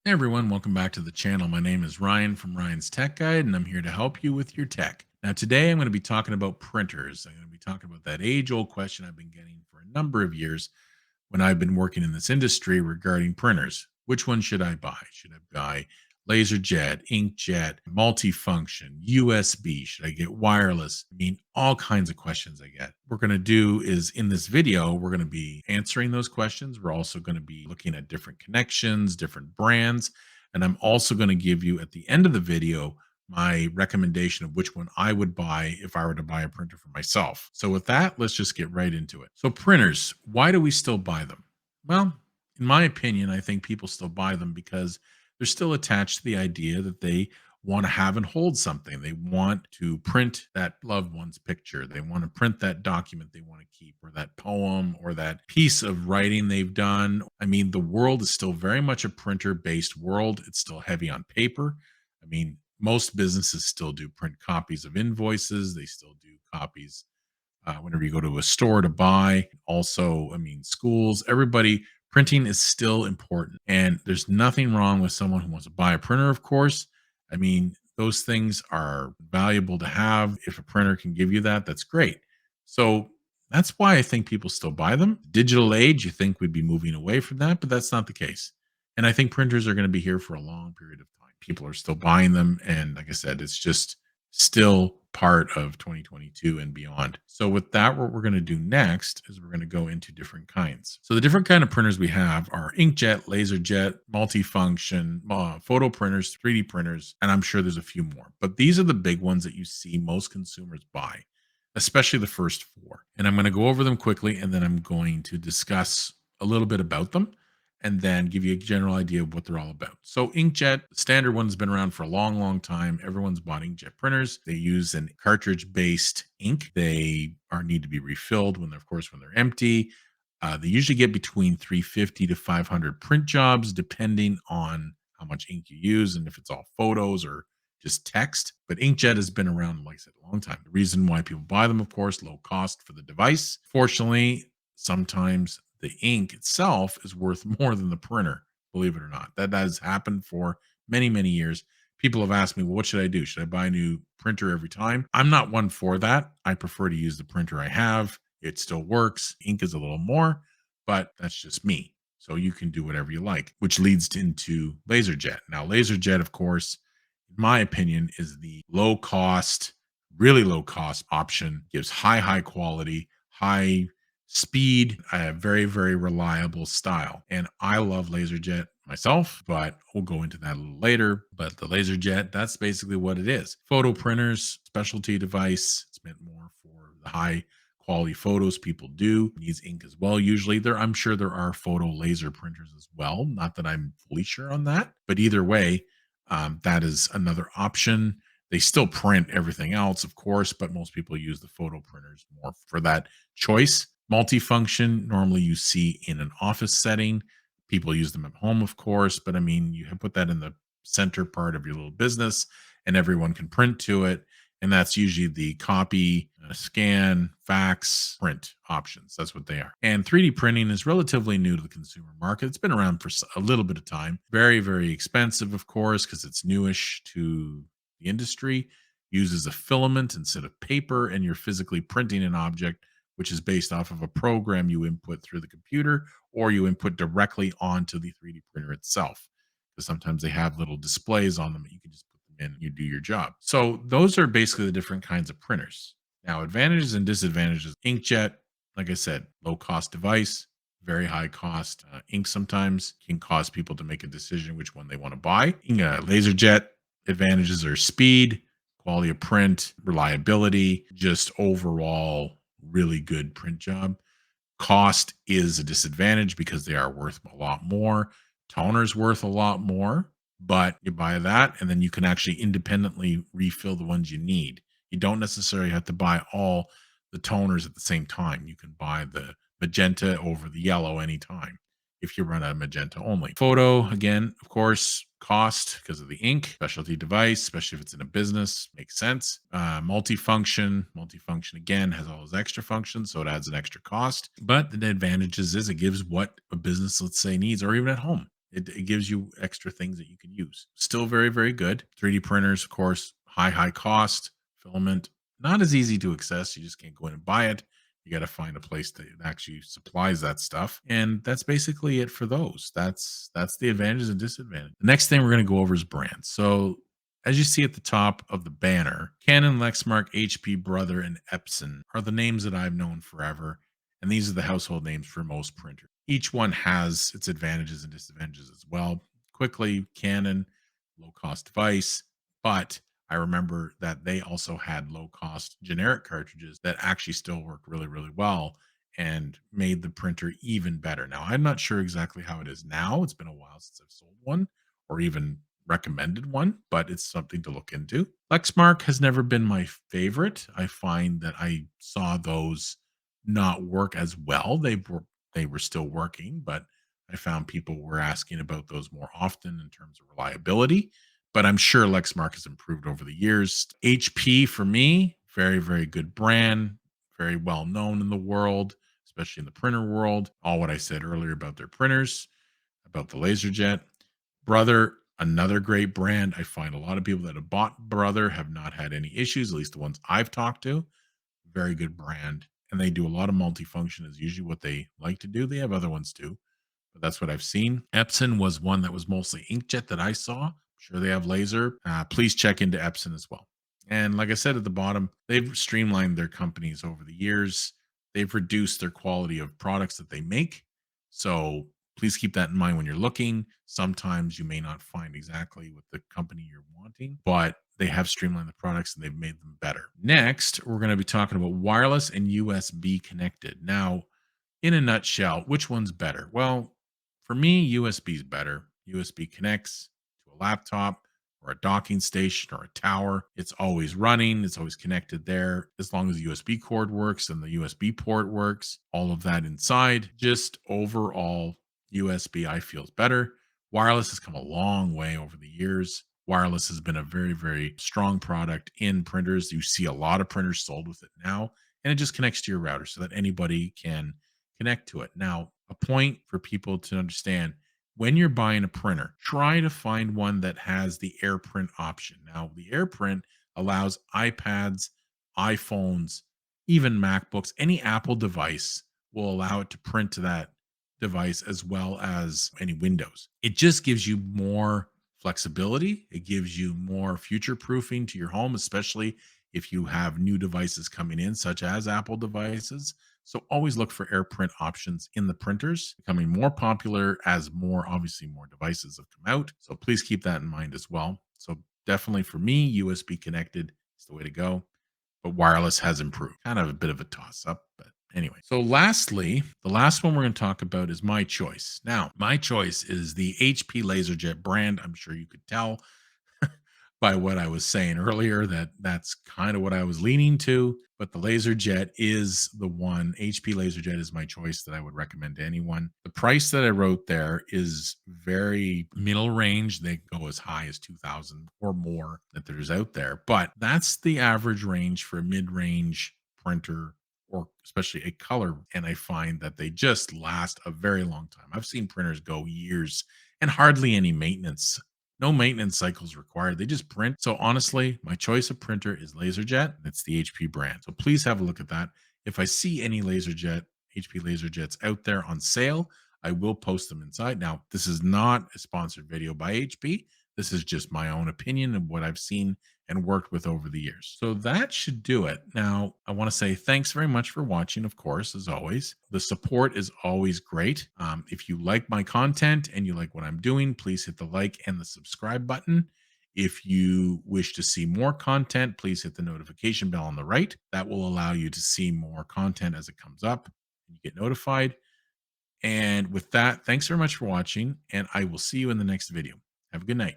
Hey everyone, welcome back to the channel. My name is Ryan from Ryan's Tech Guide, and I'm here to help you with your tech. Now, today I'm going to be talking about printers. I'm going to be talking about that age old question I've been getting for a number of years when I've been working in this industry regarding printers. Which one should I buy? Should I buy Laserjet, inkjet, multifunction, USB? Should I get wireless? I mean, all kinds of questions I get. What we're going to do is in this video, we're going to be answering those questions. We're also going to be looking at different connections, different brands. And I'm also going to give you at the end of the video my recommendation of which one I would buy if I were to buy a printer for myself. So, with that, let's just get right into it. So, printers, why do we still buy them? Well, in my opinion, I think people still buy them because they're still attached to the idea that they want to have and hold something. They want to print that loved one's picture. They want to print that document they want to keep, or that poem, or that piece of writing they've done. I mean, the world is still very much a printer based world. It's still heavy on paper. I mean, most businesses still do print copies of invoices. They still do copies whenever you go to a store to buy. Also, I mean, schools, everybody, printing is still important. And there's nothing wrong with someone who wants to buy a printer, of course. I mean, those things are valuable to have. If a printer can give you that, that's great. So that's why I think people still buy them. Digital age, you think we'd be moving away from that, but that's not the case. And I think printers are going to be here for a long period of time. People are still buying them. And like I said, it's just still part of 2022 and beyond. So with that, what we're going to do next is we're going to go into different kinds. So the different kind of printers we have are inkjet, laserjet, multifunction, photo printers, 3D printers, and I'm sure there's a few more. But these are the big ones that you see most consumers buy, especially the first four. And I'm going to go over them quickly, and then I'm going to discuss a little bit about them and then give you a general idea of what they're all about. So inkjet, the standard one's been around for a long, long time. Everyone's bought inkjet printers. They use an cartridge-based ink. They are need to be refilled when they're, of course, when they're empty. They usually get between 350 to 500 print jobs, depending on how much ink you use and if it's all photos or just text. But inkjet has been around, like I said, a long time. The reason why people buy them, of course, low cost for the device. Fortunately, sometimes the ink itself is worth more than the printer, believe it or not. That has happened for many, many years. People have asked me, well, what should I do? Should I buy a new printer every time? I'm not one for that. I prefer to use the printer I have. It still works. Ink is a little more, but that's just me. So you can do whatever you like, which leads into Laserjet. Now, Laserjet, of course, in my opinion, is the low cost, really low cost option, gives high quality, high speed, a very, very reliable style. And I love Laserjet myself, but we'll go into that a little later. But the Laserjet, that's basically what it is. Photo printers, specialty device. It's meant more for the high quality photos people do. It needs ink as well. Usually I'm sure there are photo laser printers as well. Not that I'm fully sure on that, but either way, that is another option. They still print everything else, of course, but most people use the photo printers more for that choice. Multifunction, normally you see in an office setting. People use them at home, of course, but I mean, you put that in the center part of your little business and everyone can print to it. And that's usually the copy, scan, fax, print options. That's what they are. And 3D printing is relatively new to the consumer market. It's been around for a little bit of time. Very, very expensive, of course, because it's newish to the industry. Uses a filament instead of paper, and you're physically printing an object, which is based off of a program you input through the computer or you input directly onto the 3D printer itself. Because sometimes they have little displays on them that you can just put them in and you do your job. So those are basically the different kinds of printers. Now, advantages and disadvantages. Inkjet, like I said, low cost device, very high cost. Ink sometimes can cause people to make a decision which one they want to buy. Laserjet advantages are speed, quality of print, reliability, just overall really good print job. Cost is a disadvantage because they are worth a lot more. Toner's worth a lot more, but you buy that and then you can actually independently refill the ones you need. You don't necessarily have to buy all the toners at the same time. You can buy the magenta over the yellow anytime if you run a magenta only. Photo, again, of course, cost because of the ink, specialty device, especially if it's in a business, makes sense. Multifunction again has all those extra functions, so it adds an extra cost. But the advantages is it gives what a business, let's say, needs, or even at home. It gives you extra things that you can use. Still very, very good. 3D printers, of course, high cost. Filament, not as easy to access. You just can't go in and buy it. You got to find a place that actually supplies that stuff. And that's basically it for those. That's the advantages and disadvantages. The next thing we're going to go over is brands. So as you see at the top of the banner, Canon, Lexmark, HP, Brother, and Epson are the names that I've known forever. And these are the household names for most printers. Each one has its advantages and disadvantages as well. Quickly, Canon, low cost device, but I remember that they also had low cost generic cartridges that actually still work really, really well and made the printer even better. Now, I'm not sure exactly how it is now. It's been a while since I've sold one or even recommended one, but it's something to look into. Lexmark has never been my favorite. I find that I saw those not work as well. They were still working, but I found people were asking about those more often in terms of reliability. But I'm sure Lexmark has improved over the years. HP for me, very, very good brand, very well known in the world, especially in the printer world. All what I said earlier about their printers, about the Laserjet. Brother, another great brand. I find a lot of people that have bought Brother have not had any issues, at least the ones I've talked to. Very good brand. And they do a lot of multifunction, is usually what they like to do. They have other ones too, but that's what I've seen. Epson was one that was mostly inkjet that I saw. I'm sure they have laser. Please check into Epson as well. And like I said at the bottom, they've streamlined their companies over the years. They've reduced their quality of products that they make. So please keep that in mind when you're looking. Sometimes you may not find exactly what the company you're wanting, but they have streamlined the products and they've made them better. Next, we're going to be talking about wireless and USB connected. Now, in a nutshell, which one's better? Well, for me, USB is better. USB connects to a laptop or a docking station or a tower. It's always running, it's always connected there. As long as the USB cord works and the USB port works, all of that inside, just overall, USB I feel is better. Wireless has come a long way over the years. Wireless has been a very, very strong product in printers. You see a lot of printers sold with it now, and it just connects to your router so that anybody can connect to it. Now, a point for people to understand, when you're buying a printer, try to find one that has the AirPrint option. Now, the AirPrint allows iPads, iPhones, even MacBooks, any Apple device will allow it to print to that device as well as any Windows. It just gives you more flexibility. It gives you more future proofing to your home, especially if you have new devices coming in, such as Apple devices. So always look for AirPrint options in the printers, becoming more popular as obviously more devices have come out. So please keep that in mind as well. So definitely for me, USB connected is the way to go, but wireless has improved. Kind of a bit of a toss up, but anyway. So lastly, the last one we're going to talk about is my choice. Now, my choice is the HP Laserjet brand. I'm sure you could tell by what I was saying earlier that that's kind of what I was leaning to. But the Laserjet is the one. HP Laserjet is my choice that I would recommend to anyone. The price that I wrote there is very middle range. They go as high as 2000 or more that there's out there. But that's the average range for a mid range printer or especially a color. And I find that they just last a very long time. I've seen printers go years and hardly any maintenance, no maintenance cycles required. They just print. So honestly, my choice of printer is Laserjet. It's the HP brand. So please have a look at that. If I see any HP Laserjets out there on sale, I will post them inside. Now, this is not a sponsored video by HP. This is just my own opinion of what I've seen and worked with over the years. So that should do it. Now, I want to say thanks very much for watching, of course, as always. The support is always great. If you like my content and you like what I'm doing, please hit the like and the subscribe button. If you wish to see more content, please hit the notification bell on the right. That will allow you to see more content as it comes up and you get notified. And with that, thanks very much for watching, and I will see you in the next video. Have a good night.